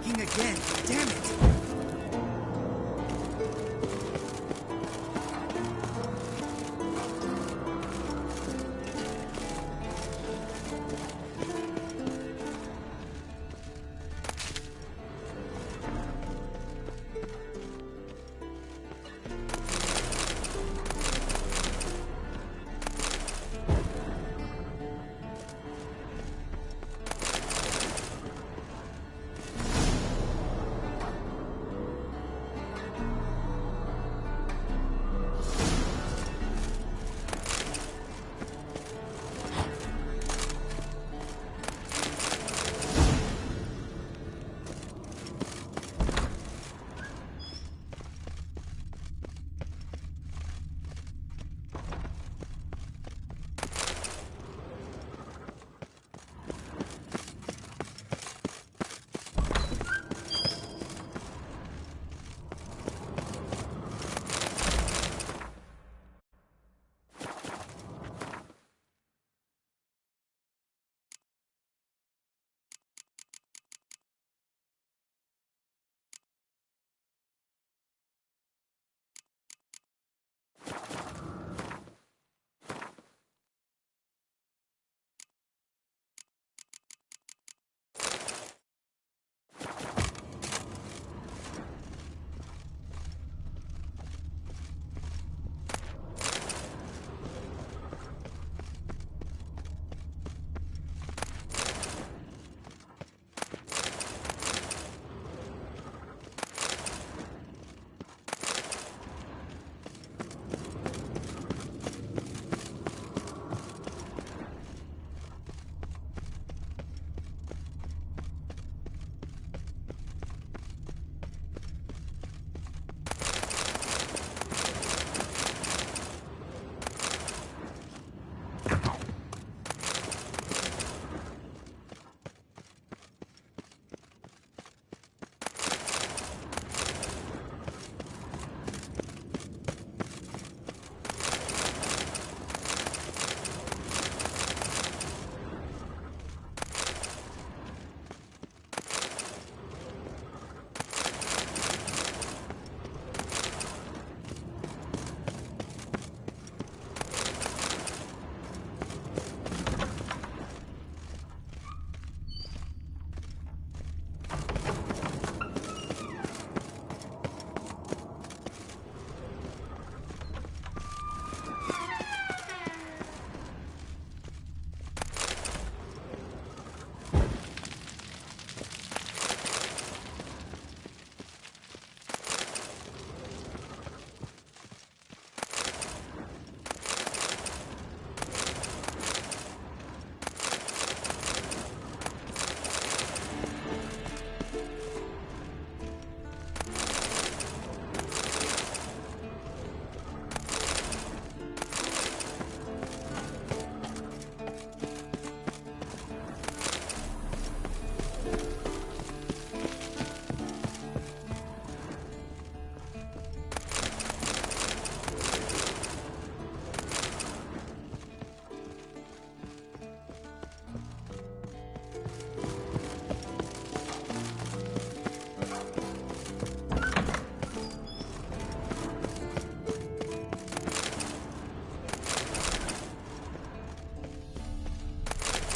lagging again. Damn it!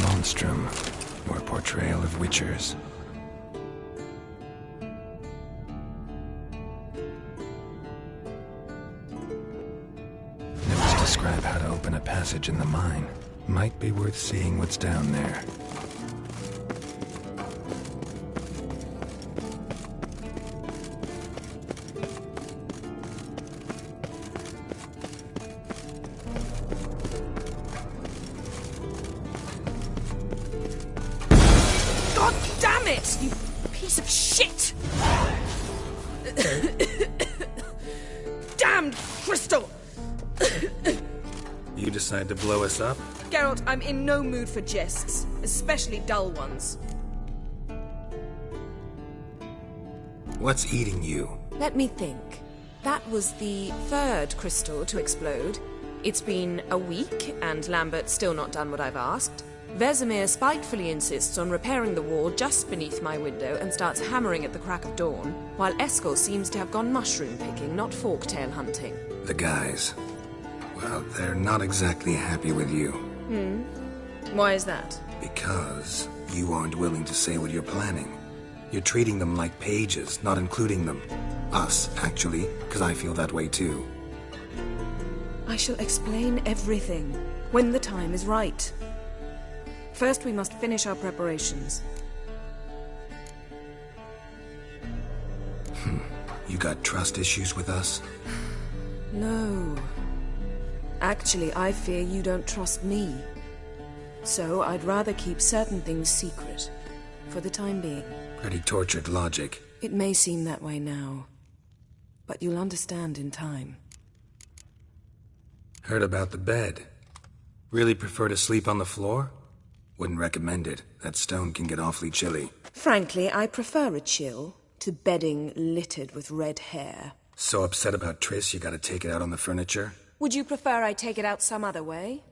Monstrum, or Portrayal of Witchers. Notes describe how to open a passage in the mine. Might be worth seeing what's down there. God damn it, you piece of shit! Damned crystal! You decide to blow us up? Geralt, I'm in no mood for jests, especially dull ones. What's eating you? Let me think. That was the third crystal to explode. It's been a week, and Lambert's still not done what I've asked. Vesemir spitefully insists on repairing the wall just beneath my window and starts hammering at the crack of dawn, while Eskel seems to have gone mushroom picking, not forktail hunting. The guys. Well, they're not exactly happy with you. Why is that? Because you aren't willing to say what you're planning. You're treating them like pages, not including them. Us, actually, because I feel that way too. I shall explain everything when the time is right. First, we must finish our preparations. You got trust issues with us? No. Actually, I fear you don't trust me. So, I'd rather keep certain things secret. For the time being. Pretty tortured logic. It may seem that way now. But you'll understand in time. Heard about the bed. Really prefer to sleep on the floor? Wouldn't recommend it. That stone can get awfully chilly. Frankly, I prefer a chill to bedding littered with red hair. So upset about Triss you gotta take it out on the furniture? Would you prefer I take it out some other way?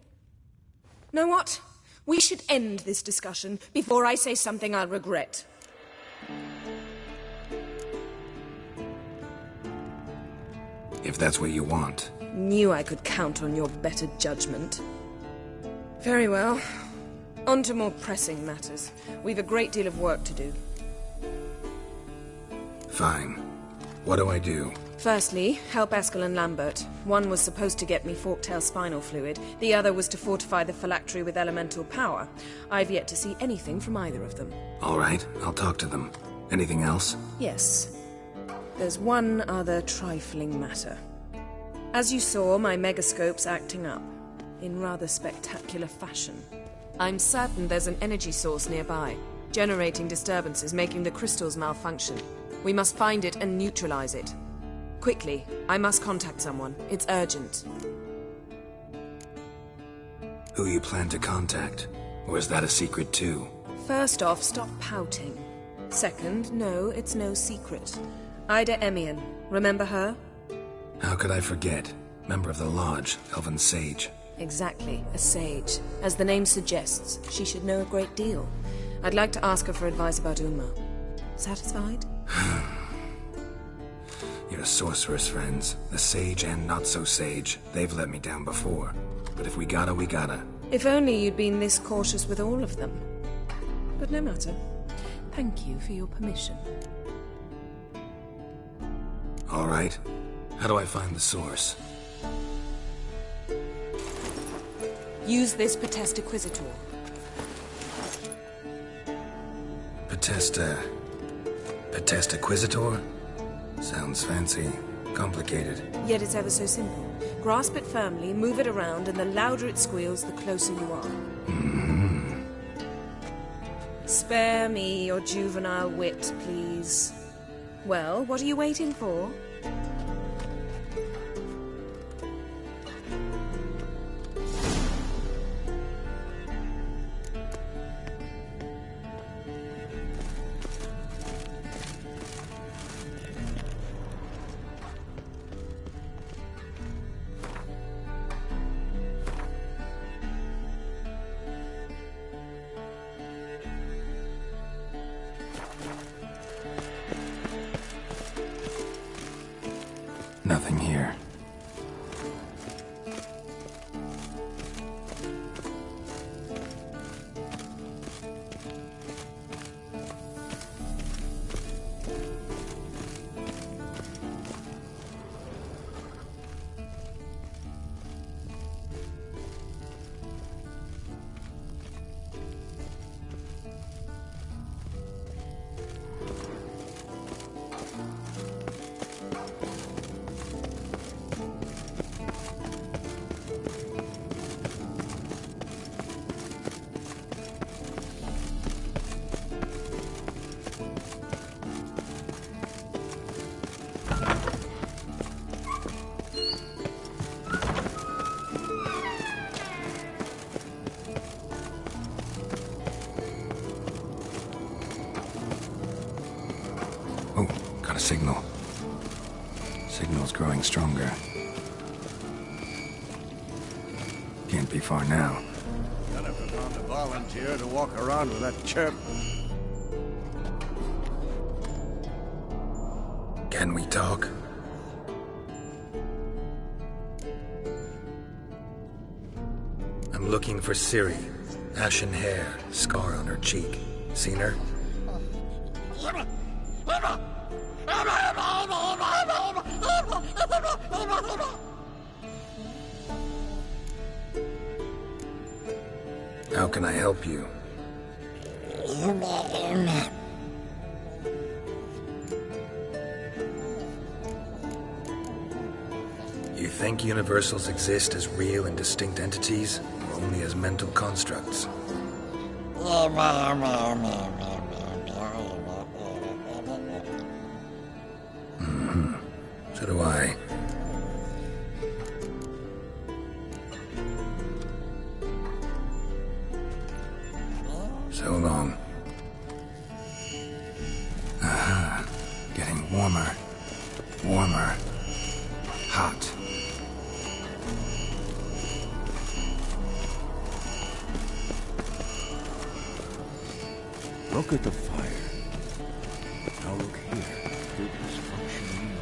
Know what? We should end this discussion before I say something I'll regret. If that's what you want. Knew I could count on your better judgment. Very well. On to more pressing matters. We've a great deal of work to do. Fine. What do I do? Firstly, help Eskel and Lambert. One was supposed to get me forktail spinal fluid. The other was to fortify the phylactery with elemental power. I've yet to see anything from either of them. All right, I'll talk to them. Anything else? Yes. There's one other trifling matter. As you saw, my megascope's acting up. In rather spectacular fashion. I'm certain there's an energy source nearby, generating disturbances, making the crystals malfunction. We must find it and neutralize it. Quickly, I must contact someone. It's urgent. Who you plan to contact? Or is that a secret too? First off, stop pouting. Second, no, it's no secret. Ida Emian. Remember her? How could I forget? Member of the Lodge, Elven Sage. Exactly, a sage. As the name suggests, she should know a great deal. I'd like to ask her for advice about Uma. Satisfied? Your sorceress friends, the sage and not-so-sage, they've let me down before. But if we gotta, we gotta. If only you'd been this cautious with all of them. But no matter. Thank you for your permission. All right. How do I find the source? Use this Potesta Quisitor. Potesta Quisitor? Sounds fancy. Complicated. Yet it's ever so simple. Grasp it firmly, move it around, and the louder it squeals, the closer you are. Spare me your juvenile wit, please. Well, what are you waiting for? Nothing here. Oh, got a signal. Signal's growing stronger. Can't be far now. Jennifer found a volunteer to walk around with that chirp. Can we talk? I'm looking for Ciri. Ashen hair, scar on her cheek. Seen her? How can I help you? You think universals exist as real and distinct entities, or only as mental constructs? So do I. So long. Aha. Getting warmer. Warmer. Hot. Look at the fire. Now look here. Did this function real?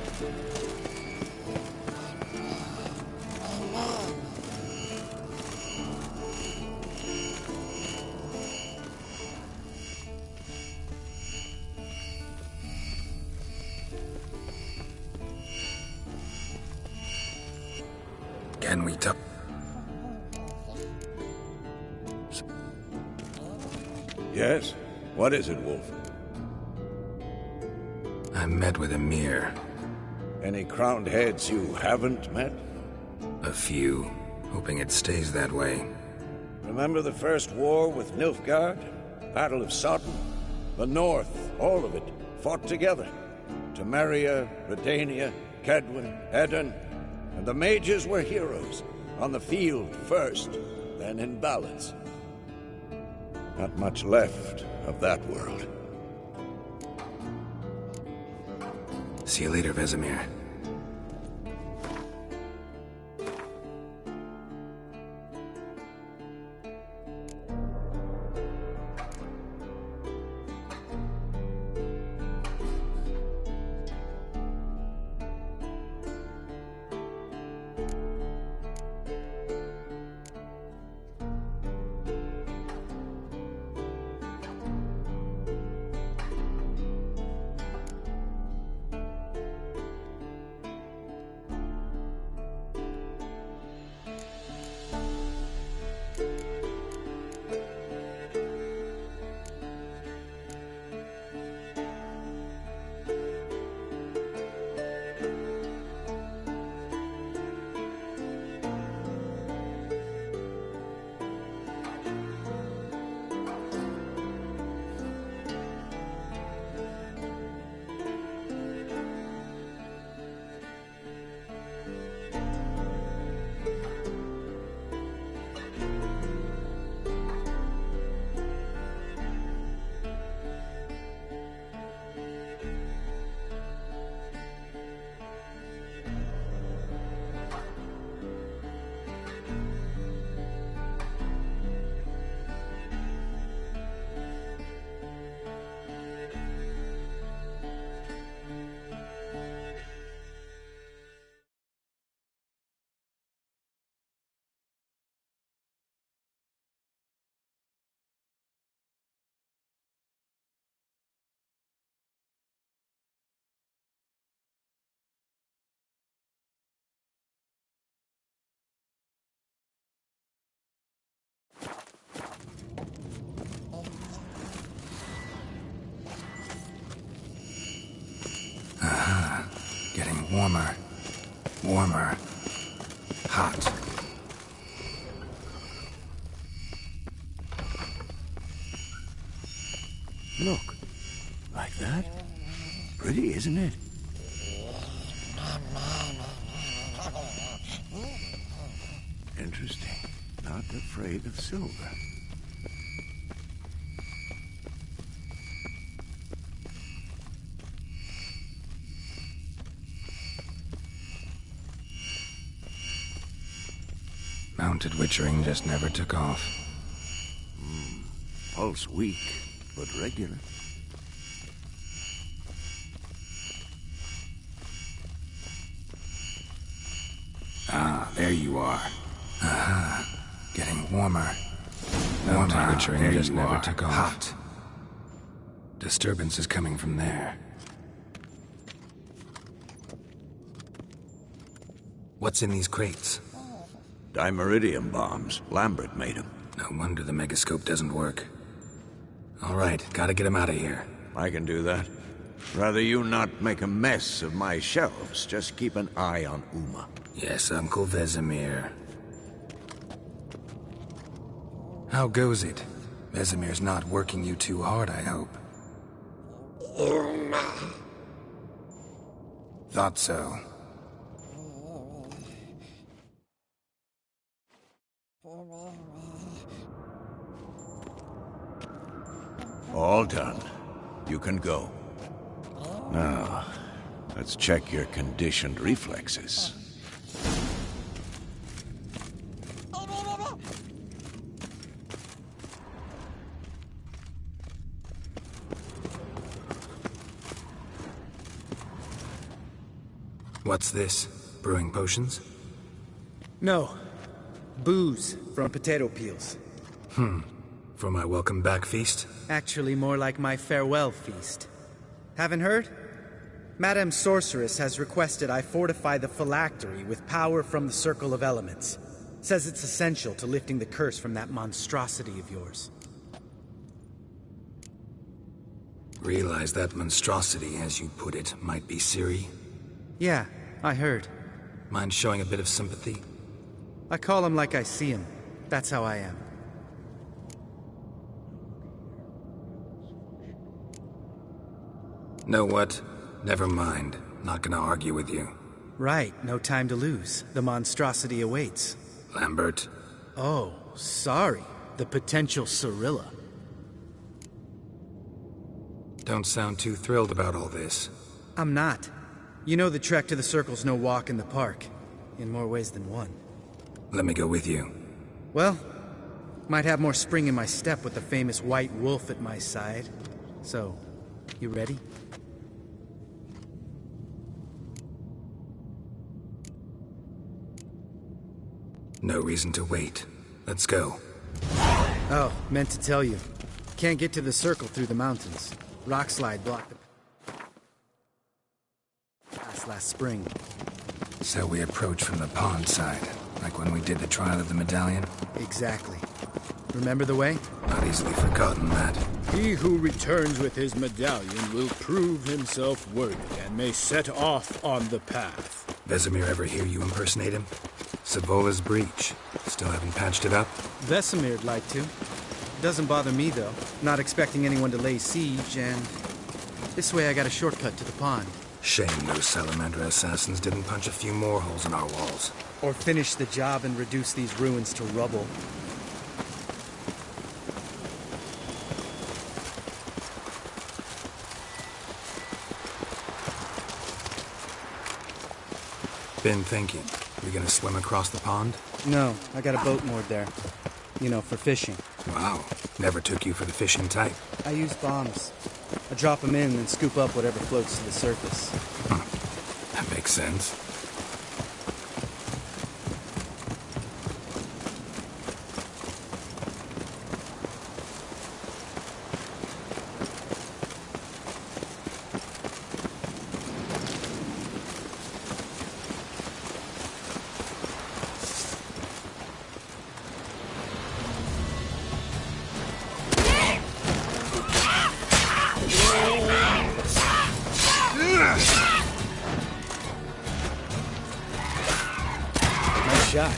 Can we talk? Yes? What is it, Wolf? I met with Emhyr. Any crowned heads you haven't met? A few. Hoping it stays that way. Remember the first war with Nilfgaard? Battle of Sodden? The North, all of it, fought together. Temeria, Redania, Kedwen, Edirn, and the mages were heroes. On the field first, then in ballads. Not much left of that world. See you later, Vesemir. Getting warmer. Warmer. Hot. Look. Like that? Pretty, isn't it? Interesting. Not afraid of silver. Mounted witchering just never took off. Pulse weak, but regular. Ah, there you are. Aha. Getting warmer. No temperature just never took off. Hot. Disturbance is coming from there. What's in these crates? Dimeridium bombs. Lambert made them. No wonder the megascope doesn't work. All right, gotta get him out of here. I can do that. Rather you not make a mess of my shelves. Just keep an eye on Uma. Yes, Uncle Vesemir. How goes it? Vesemir's not working you too hard, I hope. Thought so. All done. You can go. Now, let's check your conditioned reflexes. What's this? Brewing potions? No. Booze from potato peels. For my welcome back feast? Actually, more like my farewell feast. Haven't heard? Madame Sorceress has requested I fortify the phylactery with power from the Circle of Elements. Says it's essential to lifting the curse from that monstrosity of yours. Realize that monstrosity, as you put it, might be Ciri? Yeah, I heard. Mind showing a bit of sympathy? I call him like I see him. That's how I am. Know what? Never mind. Not gonna argue with you. Right, no time to lose. The monstrosity awaits. Lambert? Oh, sorry. The potential Cirilla. Don't sound too thrilled about all this. I'm not. You know the trek to the Circle's no walk in the park. In more ways than one. Let me go with you. Well, might have more spring in my step with the famous White Wolf at my side. So, you ready? No reason to wait. Let's go. Oh, meant to tell you. Can't get to the Circle through the mountains. Rockslide blocked the last spring. So we approach from the pond side, like when we did the trial of the medallion? Exactly. Remember the way? Not easily forgotten that. He who returns with his medallion will prove himself worthy and may set off on the path. Vesemir ever hear you impersonate him? Savola's breach. Still haven't patched it up? Vesemir'd like to. Doesn't bother me, though. Not expecting anyone to lay siege, and this way I got a shortcut to the pond. Shame those Salamandra assassins didn't punch a few more holes in our walls. Or finish the job and reduce these ruins to rubble. Been thinking. We gonna swim across the pond? No, I got a boat moored there. You know, for fishing. Wow. Never took you for the fishing type. I use bombs. I drop them in and scoop up whatever floats to the surface. That makes sense. Nice shot.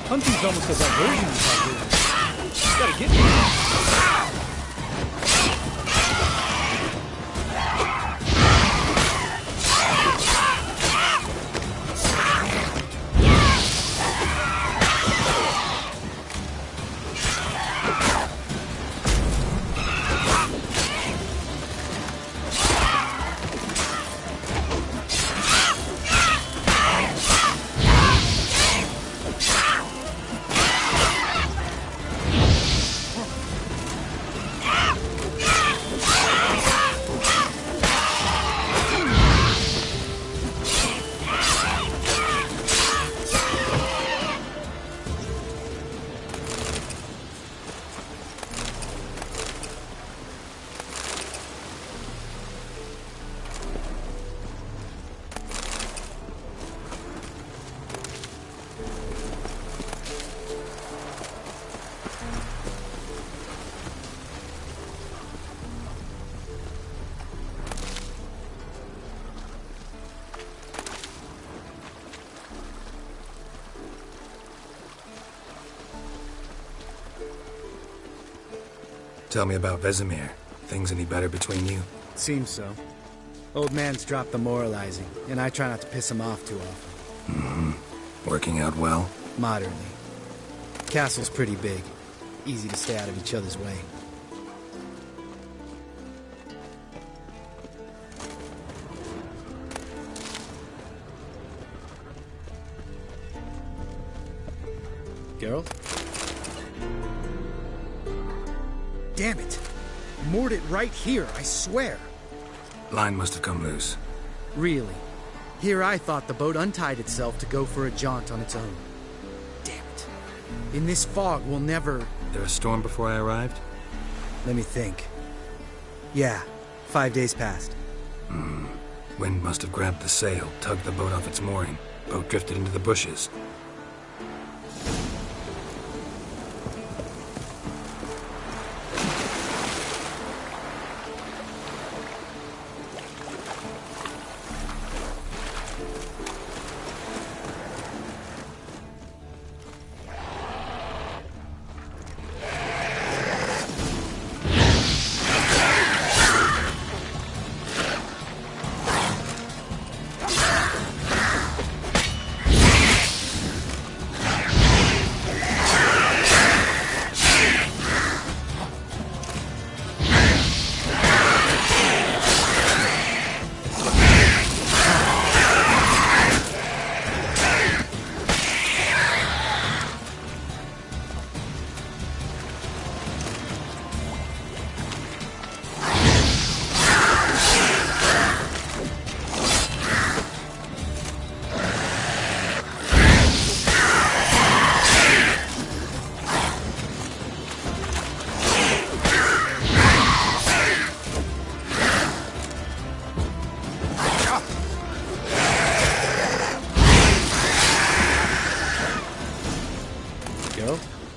Hunting's almost a diversion in Targaryen. Just gotta get there. Tell me about Vesemir. Things any better between you? Seems so. Old man's dropped the moralizing, and I try not to piss him off too often. Mm-hmm. Working out well? Moderately. Castle's pretty big. Easy to stay out of each other's way. Geralt? Damn it! Moored it right here, I swear! Line must have come loose. Really? Here I thought the boat untied itself to go for a jaunt on its own. Damn it. In this fog, we'll never... There a storm before I arrived? Let me think. Yeah, 5 days passed. Wind must have grabbed the sail, tugged the boat off its mooring. Boat drifted into the bushes.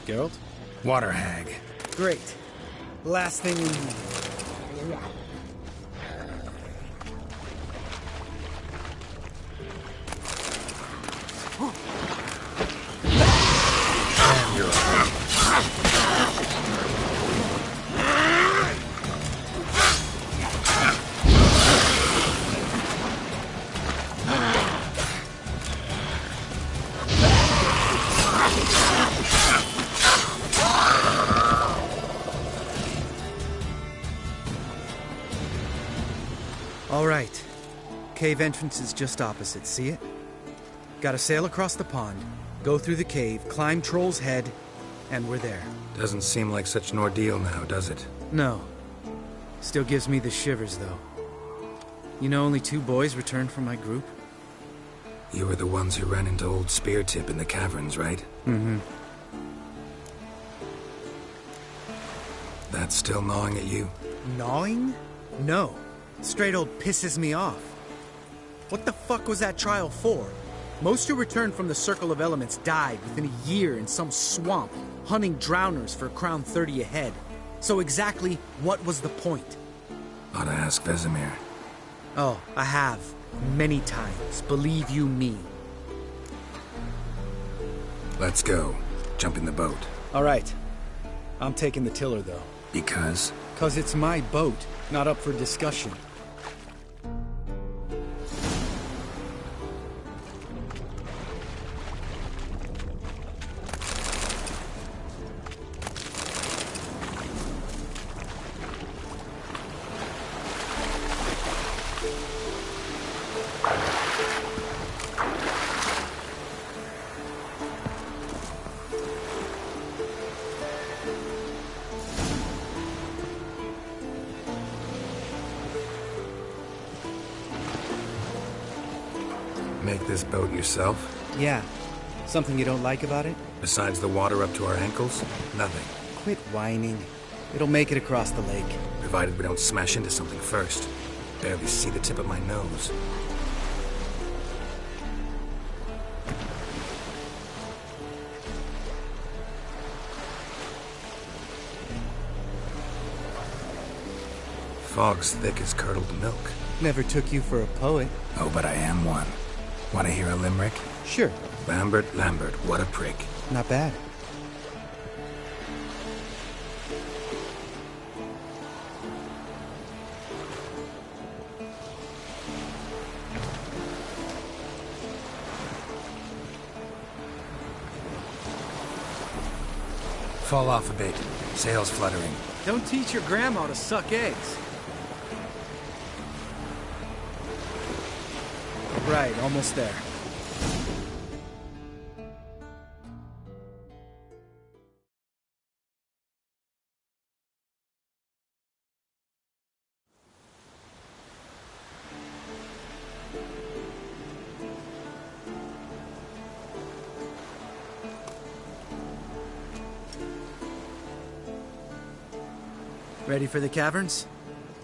Geralt? Water hag. Great. Last thing we need. All right. Cave entrance is just opposite, see it? Gotta sail across the pond, go through the cave, climb Troll's Head, and we're there. Doesn't seem like such an ordeal now, does it? No. Still gives me the shivers, though. You know only 2 boys returned from my group? You were the ones who ran into old Speartip in the caverns, right? Mm-hmm. That's still gnawing at you? Gnawing? No. Straight old pisses me off. What the fuck was that trial for? Most who returned from the Circle of Elements died within a year in some swamp, hunting drowners for Crown 30 a head. So exactly what was the point? Ought to ask Vesemir. Oh, I have. Many times, believe you me. Let's go. Jump in the boat. All right. I'm taking the tiller, though. Because? 'Cause it's my boat, not up for discussion. Make this boat yourself? Yeah. Something you don't like about it? Besides the water up to our ankles? Nothing. Quit whining. It'll make it across the lake. Provided we don't smash into something first. Barely see the tip of my nose. Fog's thick as curdled milk. Never took you for a poet. Oh, but I am one. Want to hear a limerick? Sure. Lambert, what a prick. Not bad. Fall off a bit. Sails fluttering. Don't teach your grandma to suck eggs. Right, almost there. Ready for the caverns?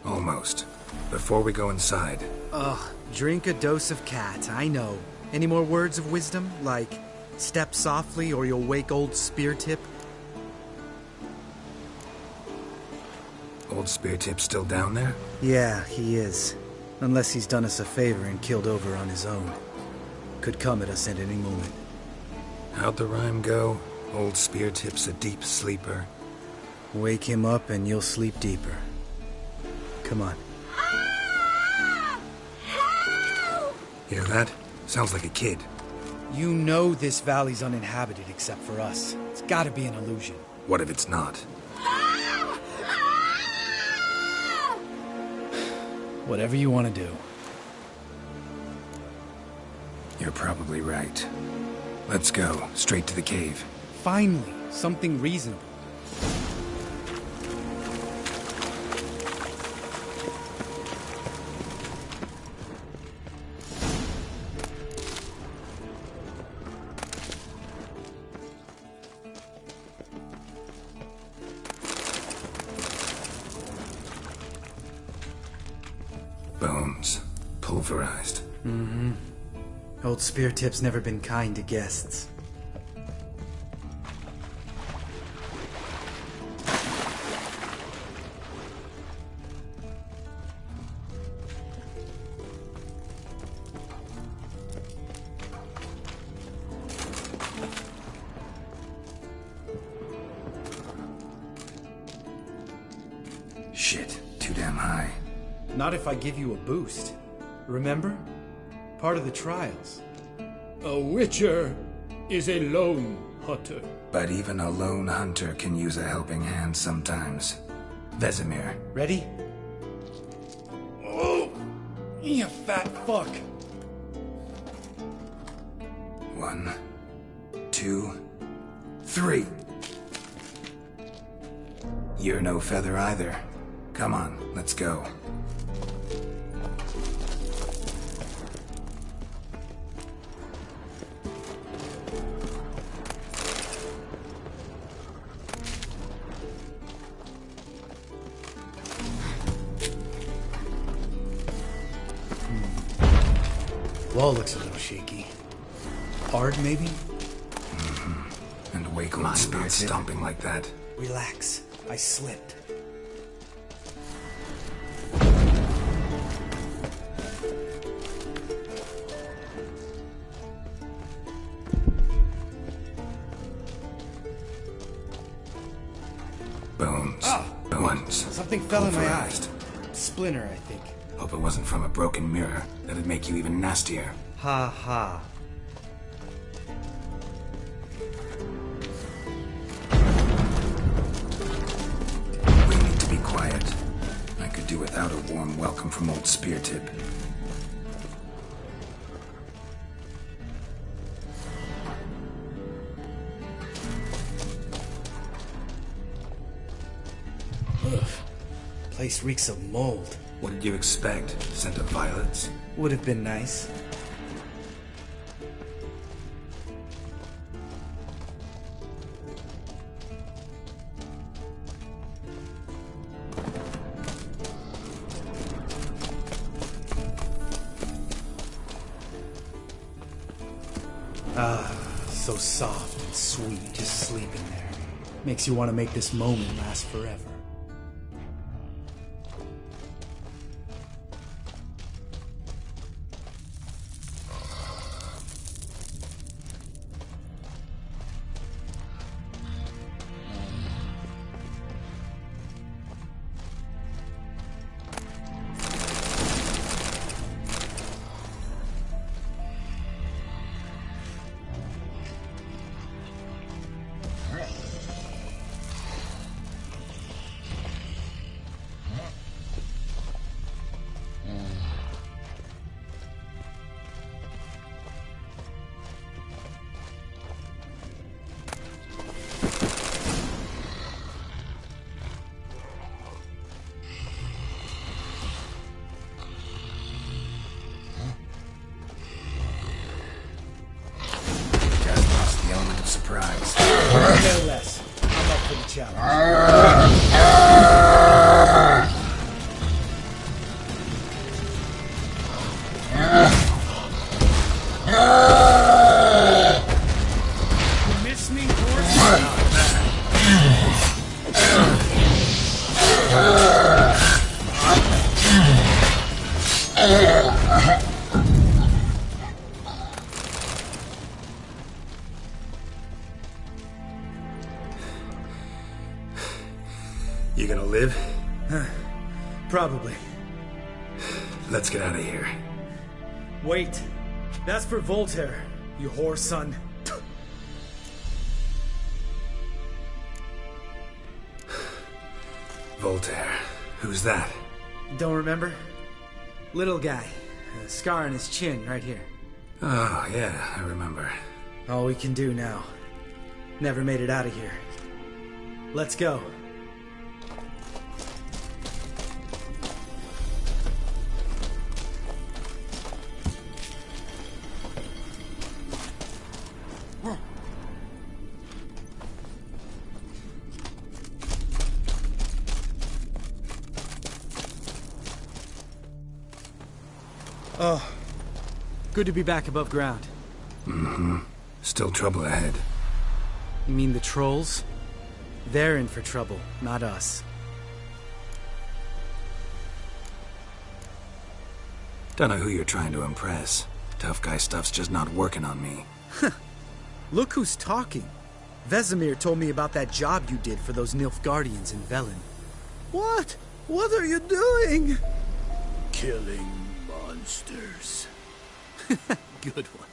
Almost. Before we go inside, Ugh, drink a dose of cat, I know. Any more words of wisdom? Like, step softly or you'll wake old Speartip? Old Speartip's still down there? Yeah, he is. Unless he's done us a favor and killed over on his own. Could come at us at any moment. How'd the rhyme go? Old Speartip's a deep sleeper. Wake him up and you'll sleep deeper. Come on. Hear that? Sounds like a kid. You know this valley's uninhabited except for us. It's gotta be an illusion. What if it's not? Whatever you want to do. You're probably right. Let's go, straight to the cave. Finally, something reasonable. Bones. Pulverized. Mm-hmm. Old Speartip's never been kind to guests. Shit, too damn high. Not if I give you a boost. Remember? Part of the trials. A witcher is a lone hunter. But even a lone hunter can use a helping hand sometimes. Vesemir. Ready? Oh! You fat fuck! 1, 2, 3. You're no feather either. Come on, let's go. Wall looks a little shaky. Hard, maybe? Mm-hmm. And wake old spirit stomping like that. Relax. I slipped. Bones. Bones. Something fell in my eye. Pulverized. Splinter, I think. Hope it wasn't from a broken mirror. That'd make you even nastier. Ha ha. We need to be quiet. I could do without a warm welcome from old Speartip. Ugh. Place reeks of mold. What did you expect? Scent of violets? Would have been nice. Ah, so soft and sweet, just sleeping there. Makes you want to make this moment last forever. Miss me, horse? You gonna live? Probably. Let's get out of here. Wait. That's for Voltaire, you whore son. Voltaire. Who's that? Don't remember? Little guy. A scar on his chin, right here. Oh, yeah, I remember. All we can do now. Never made it out of here. Let's go. Oh, good to be back above ground. Mm-hmm. Still trouble ahead. You mean the trolls? They're in for trouble, not us. Don't know who you're trying to impress. Tough guy stuff's just not working on me. Look who's talking. Vesemir told me about that job you did for those Nilfgaardians in Velen. What? What are you doing? Killing monsters. Good one.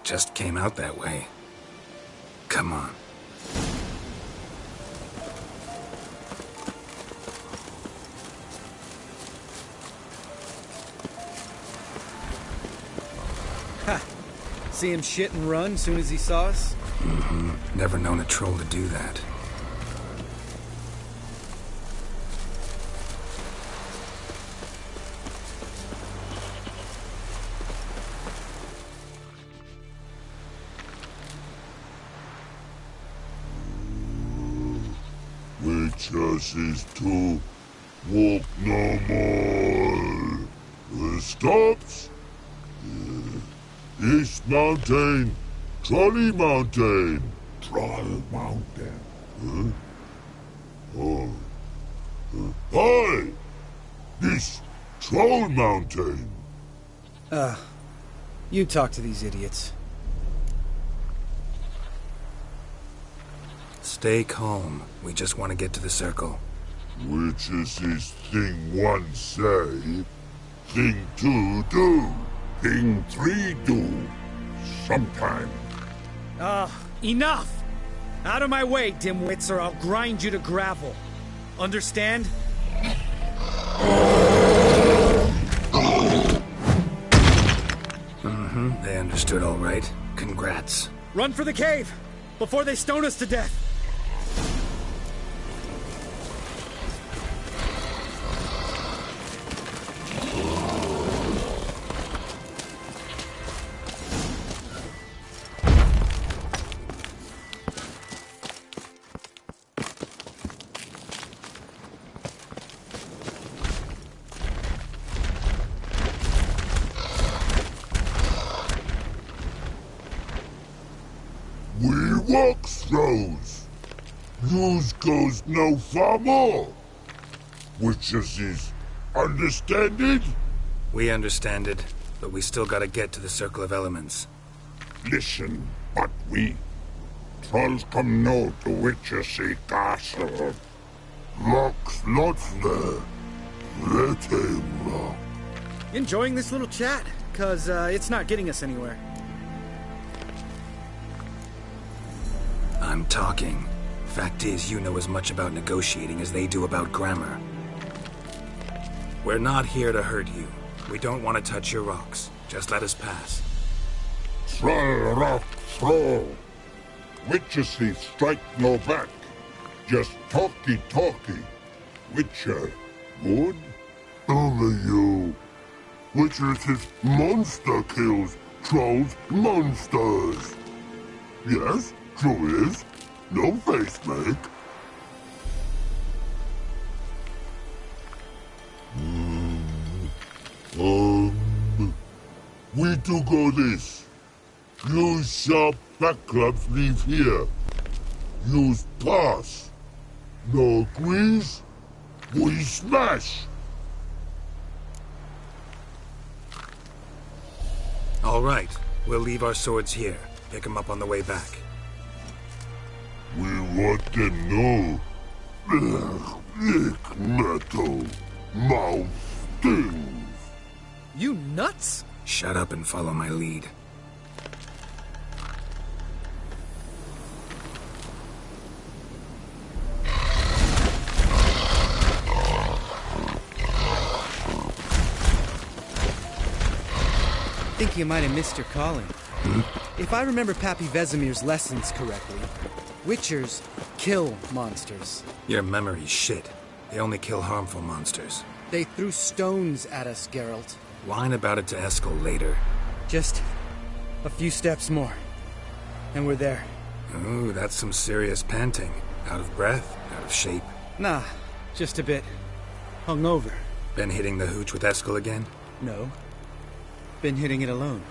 Just came out that way. Come on. Ha! See him shit and run soon as he saw us? Mm-hmm. Never known a troll to do that. Witches is to walk no more. Stops. East Mountain, Trolley Mountain. Troll Mountain. Oh. Hi! This Troll Mountain. You talk to these idiots. Stay calm. We just want to get to the circle. Witches is thing one say, thing two do, thing three do. Sometime. Enough! Out of my way, dimwits, or I'll grind you to gravel. Understand? Mm-hmm. They understood all right. Congrats. Run for the cave! Before they stone us to death! We walk throws. Yous goes no far more. Witches is understand it? We understand it, but we still gotta get to the Circle of Elements. Listen, but we trolls come no to Witchessy Castle. Locks lots there. Let him rock. Enjoying this little chat? 'Cause it's not getting us anywhere. I'm talking. Fact is, you know as much about negotiating as they do about grammar. We're not here to hurt you. We don't want to touch your rocks. Just let us pass. Troll rock throw. Witchessy strike no back. Just talky. Witcher, good? Only you. Witchess's monster kills trolls monsters. Yes, true is. No face make. We do go this. Use sharp back clubs leave here. Use pass. No agrees? We smash! All right. We'll leave our swords here. Pick them up on the way back. We want them know. Lick metal. Mouth stings. You nuts? Shut up and follow my lead. I think you might have missed your calling. If I remember Pappy Vesemir's lessons correctly, Witchers kill monsters. Your memory's shit. They only kill harmful monsters. They threw stones at us, Geralt. Whine about it to Eskel later. Just a few steps more, and we're there. Ooh, that's some serious panting. Out of breath? Out of shape? Nah, just a bit. Hungover. Been hitting the hooch with Eskel again? No. Been hitting it alone.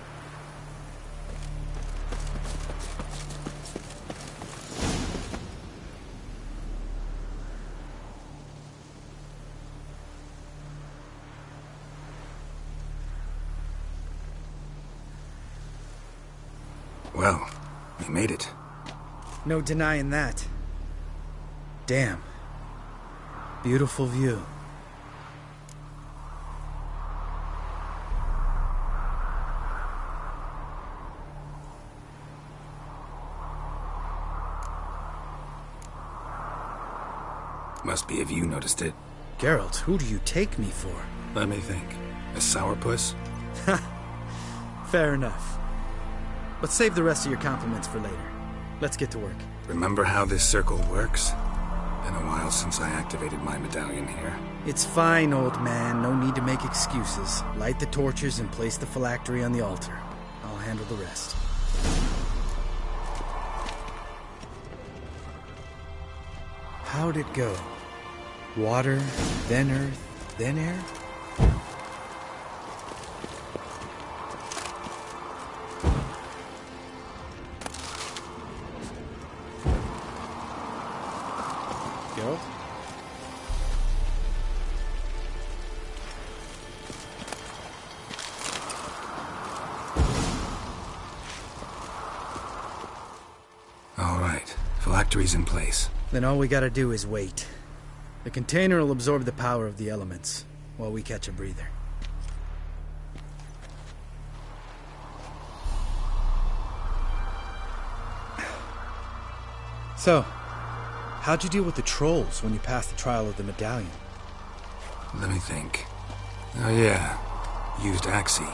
Well, we made it. No denying that. Damn. Beautiful view. Must be if you noticed it. Geralt, who do you take me for? Let me think. A sourpuss? Fair enough. But save the rest of your compliments for later. Let's get to work. Remember how this circle works? Been a while since I activated my medallion here. It's fine, old man. No need to make excuses. Light the torches and place the phylactery on the altar. I'll handle the rest. How'd it go? Water, then earth, then air? Geralt? All right. Phylactery's in place. Then all we gotta do is wait. The container will absorb the power of the elements, while we catch a breather. So, how'd you deal with the trolls when you passed the trial of the medallion? Let me think. Oh yeah. Used Axii,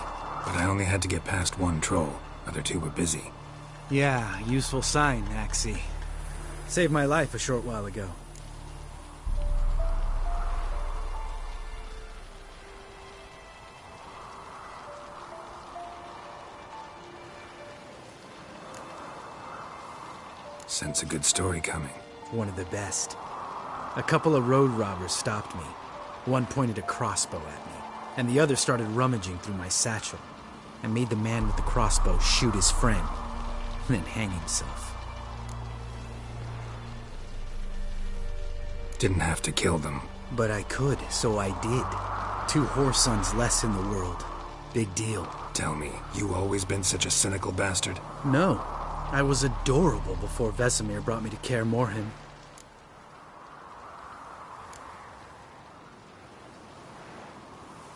but I only had to get past one troll. Other two were busy. Yeah, useful sign, Axii. Saved my life a short while ago. Sense a good story coming. One of the best. A couple of road robbers stopped me. One pointed a crossbow at me, and the other started rummaging through my satchel, and made the man with the crossbow shoot his friend, and then hang himself. Didn't have to kill them. But I could, so I did. 2 whoresons less in the world. Big deal. Tell me, you always been such a cynical bastard? No. I was adorable before Vesemir brought me to Kaer Morhen.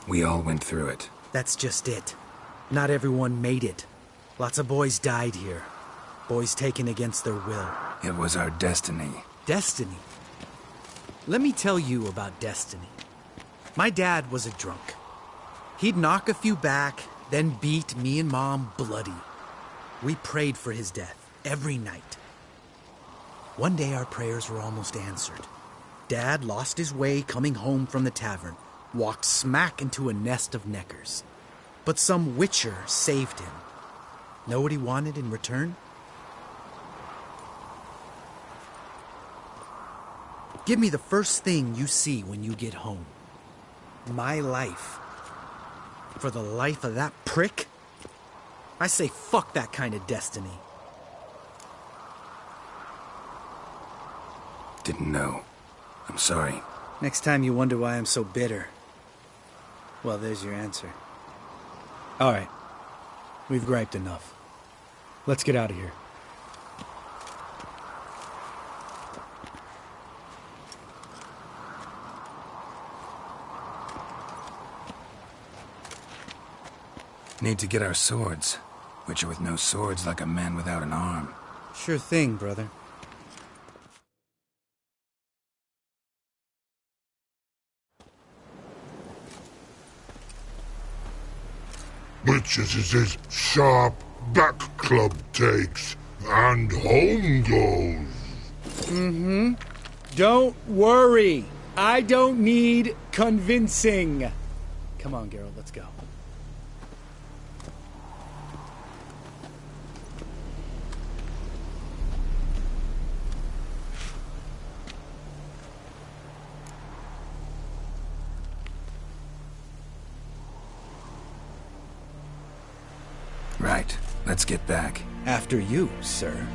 We all went through it. That's just it. Not everyone made it. Lots of boys died here. Boys taken against their will. It was our destiny. Destiny? Let me tell you about destiny. My dad was a drunk. He'd knock a few back, then beat me and Mom bloody. We prayed for his death every night. One day our prayers were almost answered. Dad lost his way coming home from the tavern, walked smack into a nest of neckers. But some witcher saved him. Know what he wanted in return? Give me the first thing you see when you get home. My life. For the life of that prick? I say fuck that kind of destiny. Didn't know. I'm sorry. Next time you wonder why I'm so bitter, well, there's your answer. Alright. We've griped enough. Let's get out of here. Need to get our swords. Witcher with no swords like a man without an arm. Sure thing, brother. Witches is his sharp back club takes, and home goes. Don't worry. I don't need convincing. Come on, Geralt, let's go. Right. Let's get back. After you, sir.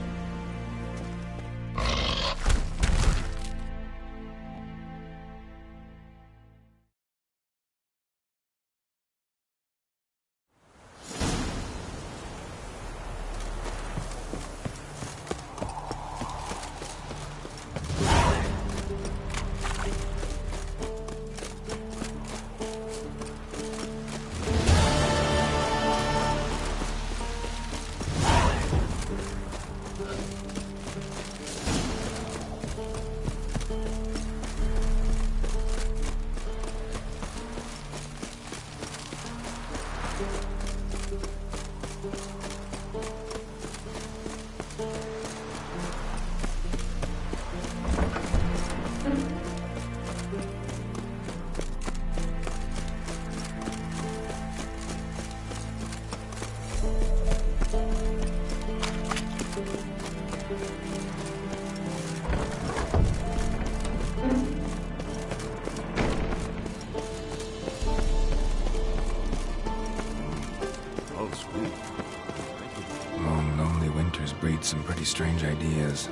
Long, lonely winters breed some pretty strange ideas.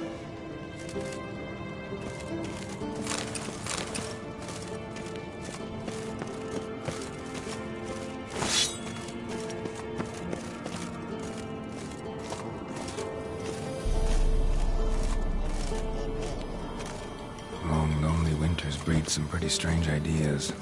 Long, lonely winters breed some pretty strange ideas.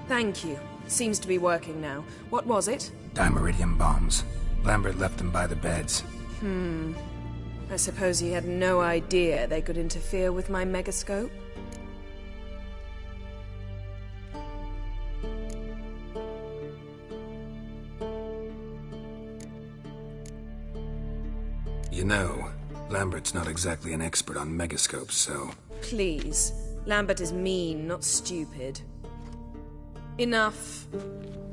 Thank you. Seems to be working now. What was it? Dimeridium bombs. Lambert left them by the beds. I suppose he had no idea they could interfere with my megascope? You know, Lambert's not exactly an expert on megascopes, so... Please. Lambert is mean, not stupid. Enough.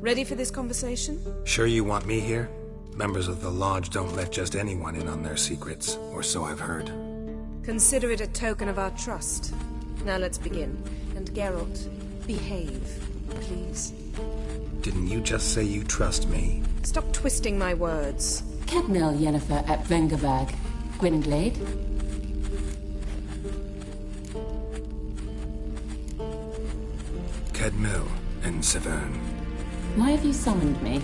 Ready for this conversation? Sure you want me here? Members of the Lodge don't let just anyone in on their secrets, or so I've heard. Consider it a token of our trust. Now let's begin. And Geralt, behave, please. Didn't you just say you trust me? Stop twisting my words. Cadmel Yennefer at Vengerberg. Gwynglade? Cadmel and Severn. Why have you summoned me?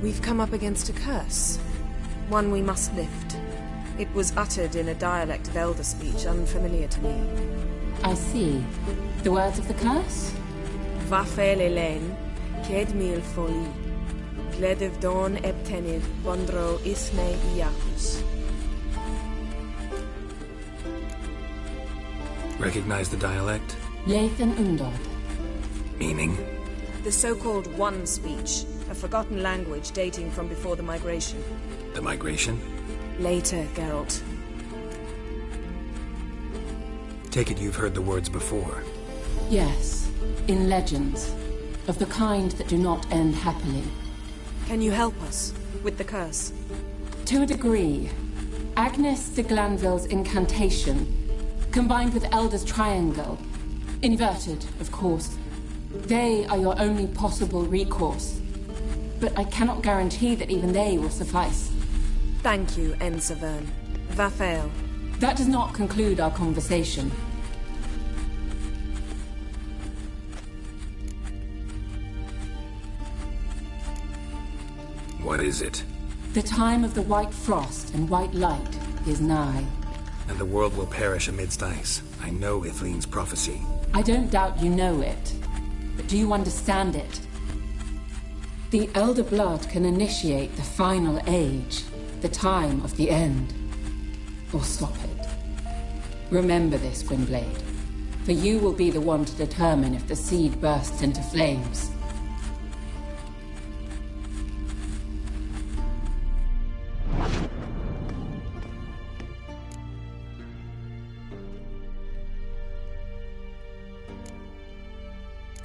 We've come up against a curse. One we must lift. It was uttered in a dialect of Elder speech unfamiliar to me. I see. The words of the curse? Vafel Elaine, Ked mil foli, Gledev don ebtenid, Bondro isme iacus. Recognize the dialect? Lathan Undod. Meaning? The so-called One speech, a forgotten language dating from before the migration. The migration? Later, Geralt. Take it you've heard the words before. Yes, in legends. Of the kind that do not end happily. Can you help us with the curse? To a degree. Agnes de Glanville's incantation, combined with Elder's triangle, inverted, of course. They are your only possible recourse. But I cannot guarantee that even they will suffice. Thank you, Ensavern. Vafel. That does not conclude our conversation. What is it? The time of the white frost and white light is nigh. And the world will perish amidst ice. I know Ithleen's prophecy. I don't doubt you know it. But do you understand it? The Elder Blood can initiate the final age, the time of the end. Or stop it. Remember this, Gwynblade. For you will be the one to determine if the seed bursts into flames.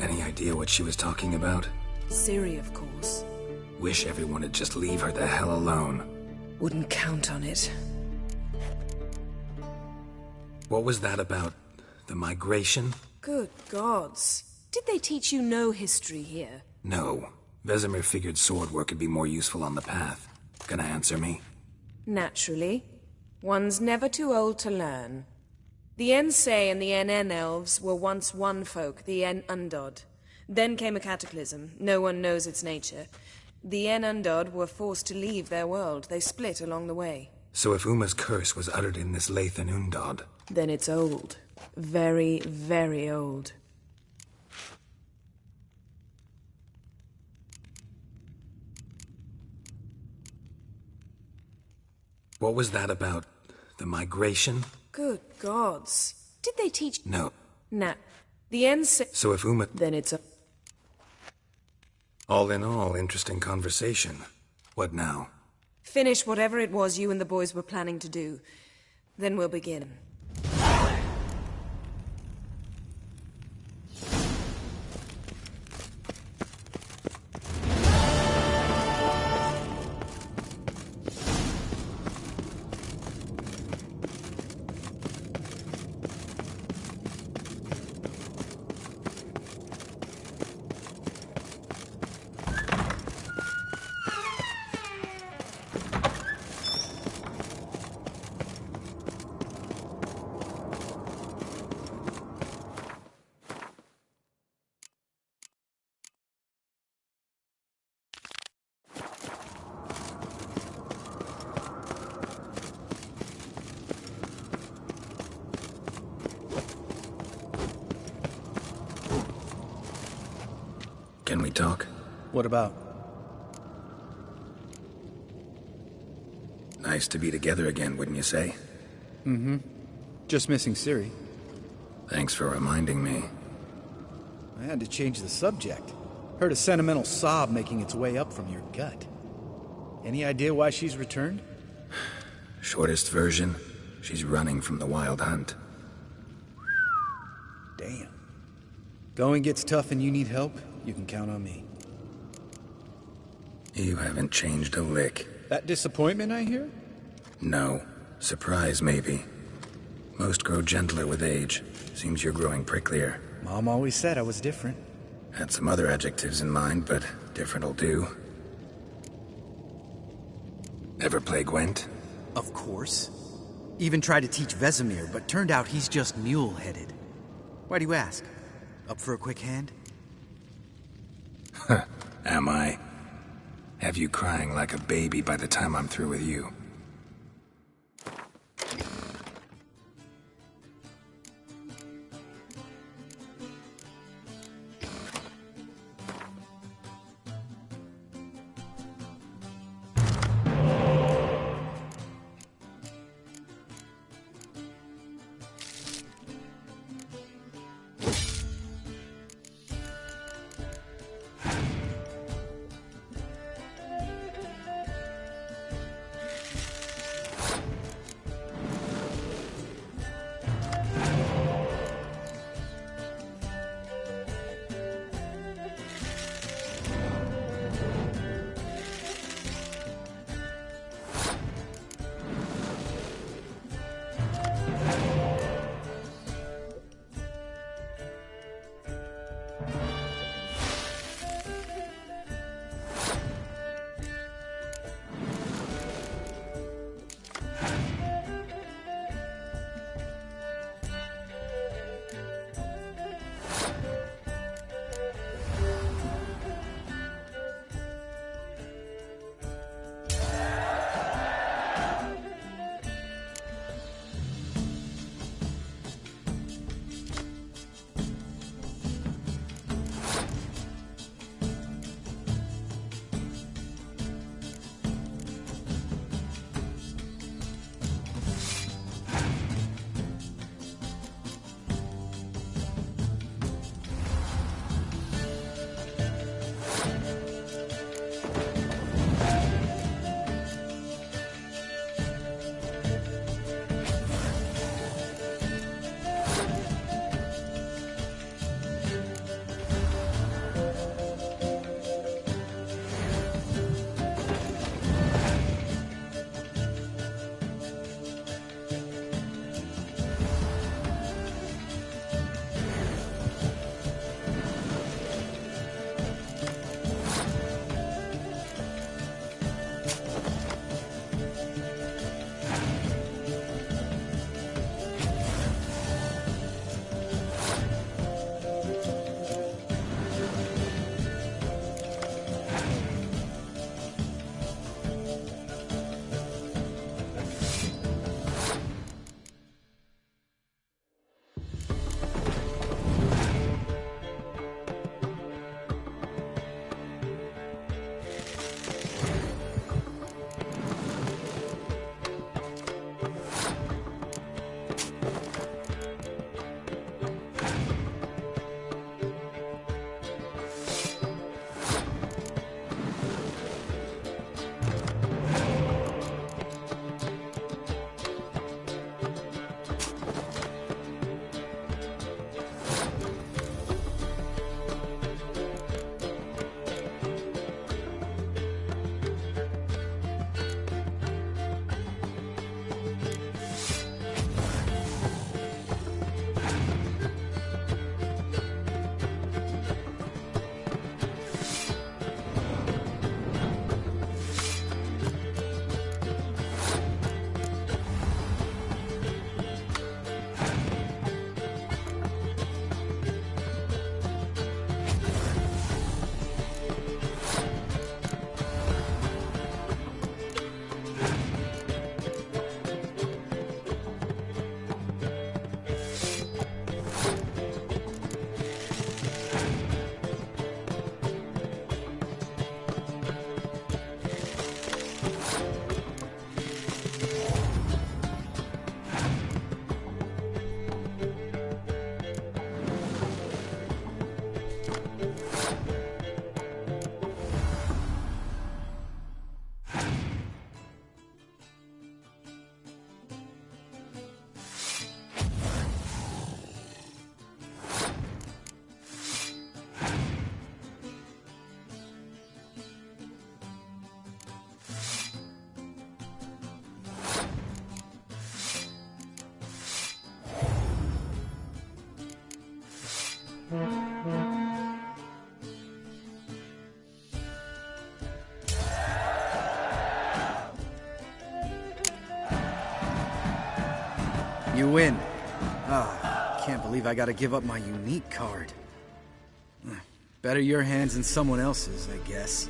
Any idea what she was talking about? Ciri, of course. Wish everyone would just leave her the hell alone. Wouldn't count on it. What was that about? The migration? Good gods. Did they teach you no history here? No. Vesemir figured sword work would be more useful on the path. Gonna answer me? Naturally. One's never too old to learn. The Ensei and the NN elves were once one folk, the En Undod. Then came a cataclysm. No one knows its nature. The En Undod were forced to leave their world. They split along the way. So if Uma's curse was uttered in this Lathan Undod... Then it's old. Very, very old. What was that about? The migration? Good gods. Did they teach... No. Nah. The Ensei... So if Uma... Then it's a... All in all, interesting conversation. What now? Finish whatever it was you and the boys were planning to do. Then we'll begin. Can we talk? What about? Nice to be together again, wouldn't you say? Mm-hmm. Just missing Ciri. Thanks for reminding me. I had to change the subject. Heard a sentimental sob making its way up from your gut. Any idea why she's returned? Shortest version, she's running from the Wild Hunt. Damn. Going gets tough and you need help, you can count on me. You haven't changed a lick. That disappointment I hear? No. Surprise, maybe. Most grow gentler with age. Seems you're growing pricklier. Mom always said I was different. Had some other adjectives in mind, but different'll do. Ever play Gwent? Of course. Even tried to teach Vesemir, but turned out he's just mule-headed. Why do you ask? Up for a quick hand? Am I? Have you crying like a baby by the time I'm through with you. You win. Ah, can't believe I gotta give up my unique card. Better your hands than someone else's, I guess.